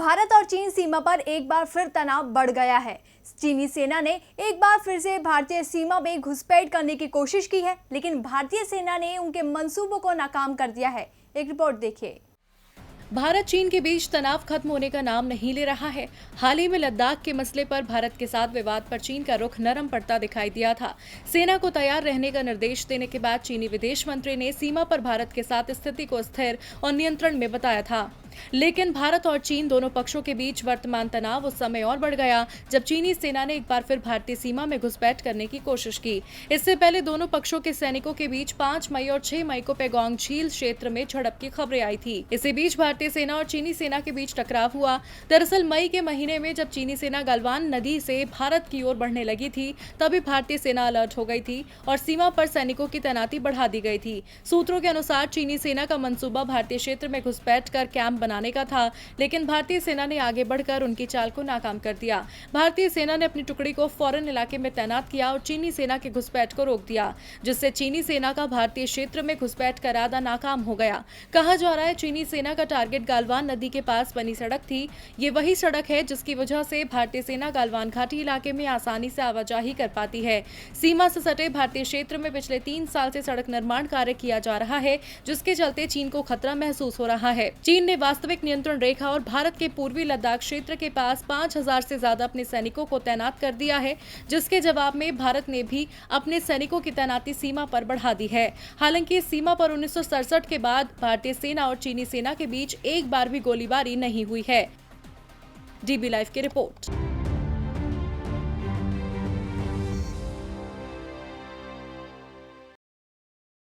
भारत और चीन सीमा पर एक बार फिर तनाव बढ़ गया है। चीनी सेना ने एक बार फिर से भारतीय सीमा में घुसपैठ करने की कोशिश की है, लेकिन भारतीय सेना ने उनके मंसूबों को नाकाम कर दिया है। एक रिपोर्ट देखिए। भारत चीन के बीच तनाव खत्म होने का नाम नहीं ले रहा है। हाल ही में लद्दाख के मसले पर भारत के साथ विवाद पर चीन का रुख नरम पड़ता दिखाई दिया था। सेना को तैयार रहने का निर्देश देने के बाद चीनी विदेश मंत्री ने सीमा पर भारत के साथ स्थिति को स्थिर और नियंत्रण में बताया था। लेकिन भारत और चीन दोनों पक्षों के बीच वर्तमान तनाव उस समय और बढ़ गया जब चीनी सेना ने एक बार फिर भारतीय सीमा में घुसपैठ करने की कोशिश की। इससे पहले दोनों पक्षों के सैनिकों के बीच 5 मई और 6 मई को पेगोंग झील क्षेत्र में झड़प की खबरें आई थी। इसी बीच भारतीय सेना और चीनी सेना के बीच टकराव हुआ। दरअसल मई के महीने में जब चीनी सेना गलवान नदी से भारत की ओर बढ़ने लगी थी, तभी भारतीय सेना अलर्ट हो गई थी और सीमा पर सैनिकों की तैनाती बढ़ा दी गई थी। सूत्रों के अनुसार चीनी सेना का मंसूबा भारतीय क्षेत्र में घुसपैठ कर कैंप बनाने का था, लेकिन भारतीय सेना ने आगे बढ़कर उनकी चाल को नाकाम कर दिया। भारतीय सेना ने अपनी टुकड़ी को फौरन इलाके में तैनात किया और चीनी सेना के घुसपैठ को रोक दिया, जिससे चीनी सेना का भारतीय क्षेत्र में घुसपैठ का इरादा नाकाम हो गया। कहा जा रहा है चीनी सेना का टारगेट गालवान नदी के पास बनी सड़क थी। ये वही सड़क है जिसकी वजह से भारतीय सेना गालवान घाटी इलाके में आसानी से आवाजाही कर पाती है। सीमा से सटे भारतीय क्षेत्र में पिछले 3 साल से सड़क निर्माण कार्य किया जा रहा है, जिसके चलते चीन को खतरा महसूस हो रहा है। चीन ने वास्तविक नियंत्रण रेखा और भारत के पूर्वी लद्दाख क्षेत्र के पास 5000 से ज्यादा अपने सैनिकों को तैनात कर दिया है, जिसके जवाब में भारत ने भी अपने सैनिकों की तैनाती सीमा पर बढ़ा दी है। हालांकि इस सीमा पर 1967 के बाद भारतीय सेना और चीनी सेना के बीच एक बार भी गोलीबारी नहीं हुई है। डीबी लाइव की रिपोर्ट।